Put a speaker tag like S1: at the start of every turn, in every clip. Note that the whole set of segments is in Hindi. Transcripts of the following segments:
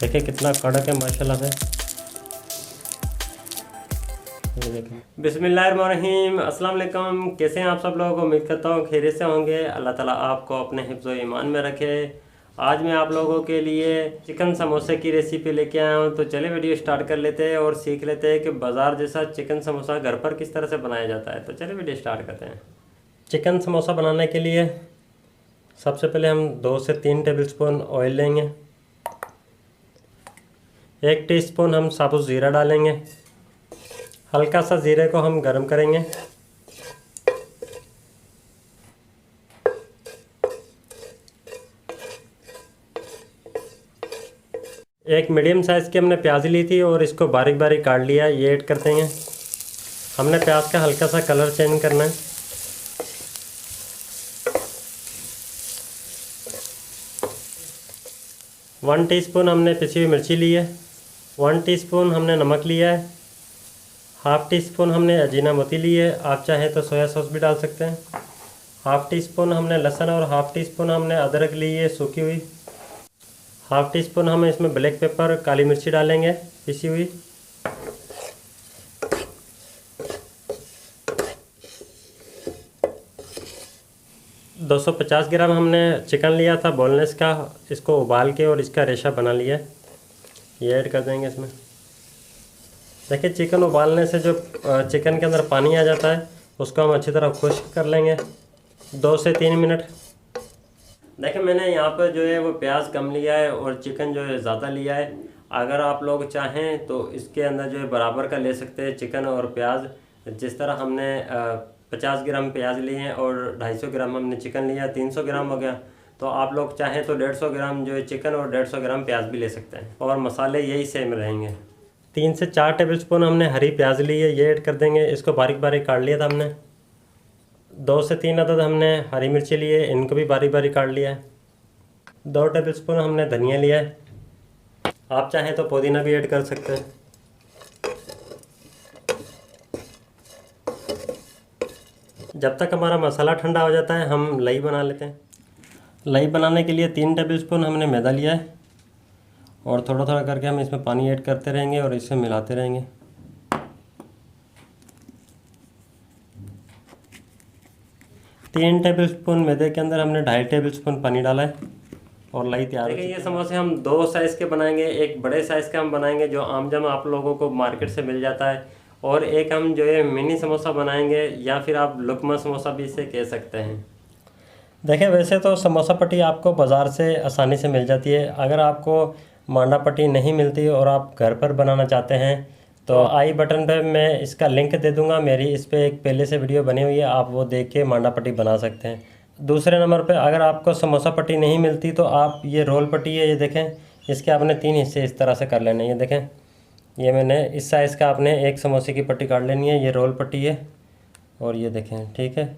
S1: देखिए कितना कड़क है माशाल्लाह से। ये देखिए। बिस्मिल्लाहिर्रहमानिर्रहीम, अस्सलाम वालेकुम। कैसे हैं आप सब लोग? उम्मीद करता हूँ खैरियत से होंगे। अल्लाह ताला आपको अपने हिफ्ज़ व ईमान में रखे। आज मैं आप लोगों के लिए चिकन समोसे की रेसिपी लेके आया हूँ। तो चले वीडियो स्टार्ट कर लेते हैं और सीख लेते हैं कि बाज़ार जैसा चिकन समोसा घर पर किस तरह से बनाया जाता है। तो चले वीडियो स्टार्ट करते हैं। चिकन समोसा बनाने के लिए सबसे पहले हम 2 से 3 टेबलस्पून ऑयल लेंगे। 1 टीस्पून हम साबुत ज़ीरा डालेंगे। हल्का सा ज़ीरे को हम गर्म करेंगे। 1 मीडियम साइज़ की हमने प्याज ली थी और इसको बारीक बारीक काट लिया, ये ऐड कर देंगे। हमने प्याज का हल्का सा कलर चेंज करना है। 1 टीस्पून हमने पिसी हुई मिर्ची ली है। 1 टीस्पून हमने नमक लिया है। हाफ़ टी स्पून हमने अजीना मोती ली है, आप चाहें तो सोया सॉस भी डाल सकते हैं। हाफ़ टी स्पून हमने लहसुन और हाफ़ टी स्पून हमने अदरक ली है सूखी हुई। हाफ़ टी स्पून हम इसमें ब्लैक पेपर काली मिर्ची डालेंगे पिसी हुई। दो 250 ग्राम हमने चिकन लिया था बोनलेस का, इसको उबाल के और इसका रेशा बना लिया है, ये ऐड कर देंगे इसमें। देखिए चिकन उबालने से जो चिकन के अंदर पानी आ जाता है उसको हम अच्छी तरह खुश्क कर लेंगे 2 से 3 मिनट। देखिए मैंने यहाँ पर जो है वो प्याज कम लिया है और चिकन जो है ज़्यादा लिया है। अगर आप लोग चाहें तो इसके अंदर जो है बराबर का ले सकते हैं चिकन और प्याज। जिस तरह हमने 50 ग्राम प्याज लिए हैं और 250 ग्राम हमने चिकन लिया, 300 ग्राम हो गया। तो आप लोग चाहें तो 150 ग्राम जो है चिकन और 150 ग्राम प्याज भी ले सकते हैं और मसाले यही सेम रहेंगे। 3 से 4 टेबलस्पून हमने हरी प्याज ली है, ये ऐड कर देंगे। इसको बारीक बारीक काट लिया था हमने। 2 से 3 अदद हमने हरी मिर्ची लिए, इनको भी बारीक बारीक काट लिया है। 2 टेबलस्पून हमने धनिया लिया है, आप चाहें तो पुदीना भी ऐड कर सकते हैं। जब तक हमारा मसाला ठंडा हो जाता है हम लई बना लेते हैं। लई बनाने के लिए 3 टेबलस्पून हमने मैदा लिया है और थोड़ा थोड़ा करके हम इसमें पानी ऐड करते रहेंगे और इसे मिलाते रहेंगे। 3 टेबलस्पून मैदे के अंदर हमने 2.5 टेबलस्पून पानी डाला है और लई तैयार। देखिए ये समोसे हम 2 साइज़ के बनाएंगे, एक बड़े साइज़ का हम बनाएंगे जो आमजम आप लोगों को मार्केट से मिल जाता है, और एक हम जो है मिनी समोसा बनाएंगे या फिर आप लुकमा समोसा भी इसे कह सकते हैं। देखिए वैसे तो समोसा पट्टी आपको बाज़ार से आसानी से मिल जाती है। अगर आपको मांडा पट्टी नहीं मिलती और आप घर पर बनाना चाहते हैं तो आई बटन पे मैं इसका लिंक दे दूंगा। मेरी इस पर एक पहले से वीडियो बनी हुई है, आप वो देख के मांडा पट्टी बना सकते हैं। दूसरे नंबर पे अगर आपको समोसा पट्टी नहीं मिलती तो आप ये रोल पट्टी है, ये देखें, इसके आपने 3 हिस्से इस तरह से कर लेने। ये देखें, ये मैंने इस साइज़ का आपने एक समोसे की पट्टी काट लेनी है, ये रोल पट्टी है। और ये देखें, ठीक है,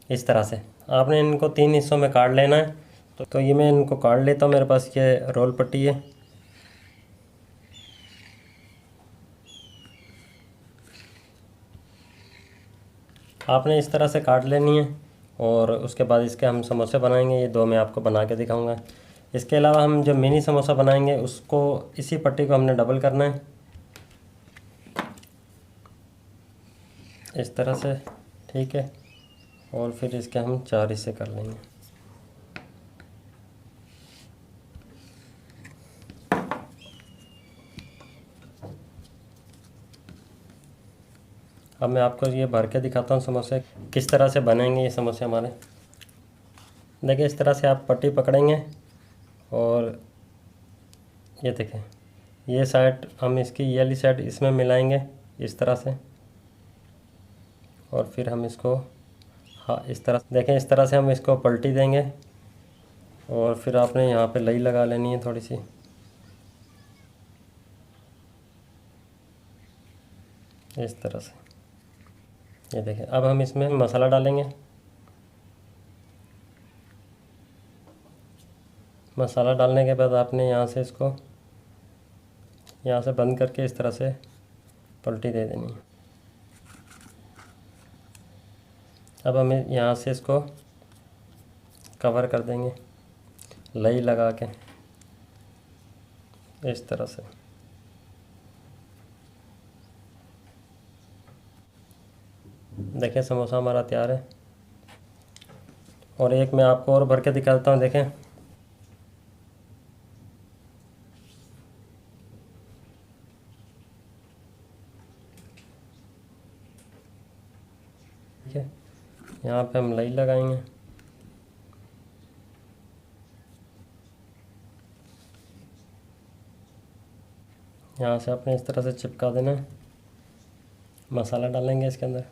S1: इस तरह से आपने इनको 3 हिस्सों में काट लेना है। तो ये मैं इनको काट लेता हूँ, मेरे पास ये रोल पट्टी है। आपने इस तरह से काट लेनी है और उसके बाद इसके हम समोसे बनाएंगे। ये 2 मैं आपको बना के दिखाऊंगा। इसके अलावा हम जो मिनी समोसा बनाएंगे उसको इसी पट्टी को हमने डबल करना है इस तरह से, ठीक है, और फिर इसके हम 4 हिस्से कर लेंगे। अब मैं आपको ये भर के दिखाता हूँ समोसे किस तरह से बनेंगे। ये समोसे हमारे देखिए इस तरह से आप पट्टी पकड़ेंगे और ये देखें, ये साइड हम इसकी ये वाली साइड इसमें मिलाएंगे इस तरह से, और फिर हम इसको इस तरह देखें, इस तरह से हम इसको पलटी देंगे और फिर आपने यहाँ पे लई लगा लेनी है थोड़ी सी, इस तरह से। ये देखें, अब हम इसमें मसाला डालेंगे। मसाला डालने के बाद आपने यहाँ से इसको यहाँ से बंद करके इस तरह से पलटी दे देनी है। अब हम यहाँ से इसको कवर कर देंगे लई लगा के, इस तरह से। देखें समोसा हमारा तैयार है। और एक मैं आपको और भर के दिखाता हूँ, देखें। ठीक है, यहाँ पे हम मलाई लगाएंगे। यहाँ से आपने इस तरह से चिपका देना है। मसाला डालेंगे इसके अंदर।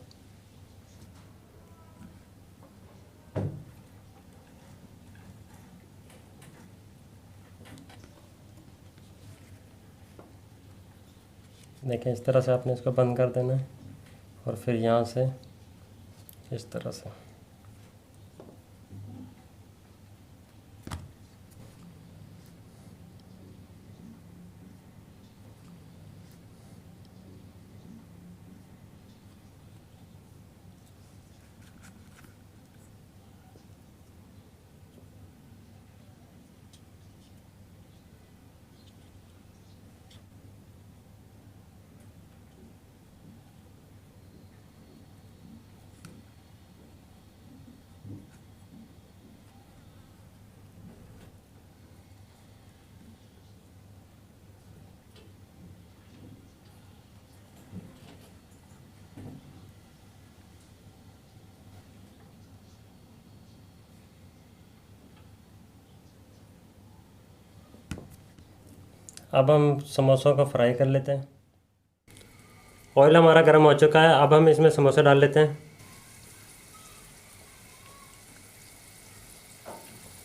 S1: देखें इस तरह से आपने इसको बंद कर देना है और फिर यहाँ से इस तरह से। अब हम समोसों को फ्राई कर लेते हैं। ऑयल हमारा गर्म हो चुका है। अब हम इसमें समोसे डाल लेते हैं।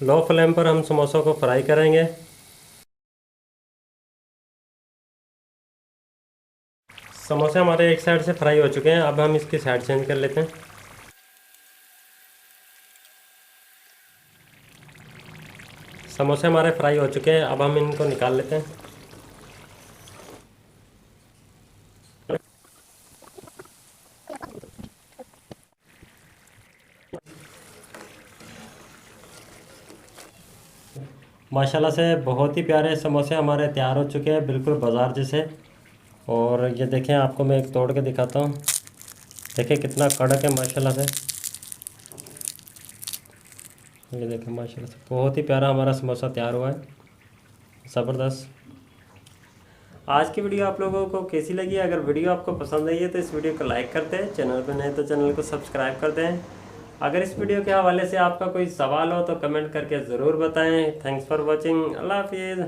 S1: लो फ्लेम पर हम समोसों को फ्राई करेंगे। समोसे हमारे एक साइड से फ्राई हो चुके हैं। अब हम इसकी साइड चेंज कर लेते हैं। समोसे हमारे फ्राई हो चुके हैं। अब हम इनको निकाल लेते हैं। माशाल्लाह से बहुत ही प्यारे समोसे हमारे तैयार हो चुके हैं, बिल्कुल बाज़ार जैसे। और ये देखें, आपको मैं एक तोड़ के दिखाता हूँ। देखें कितना कड़क है माशाल्लाह से। ये देखें माशाल्लाह से बहुत ही प्यारा हमारा समोसा तैयार हुआ है, ज़बरदस्त। आज की वीडियो आप लोगों को कैसी लगी? अगर वीडियो आपको पसंद आई है तो इस वीडियो को लाइक कर दें। चैनल पर नए तो चैनल को सब्सक्राइब कर दें। अगर इस वीडियो के हवाले से आपका कोई सवाल हो तो कमेंट करके ज़रूर बताएं। Thanks for watching. अल्लाह हाफिज़।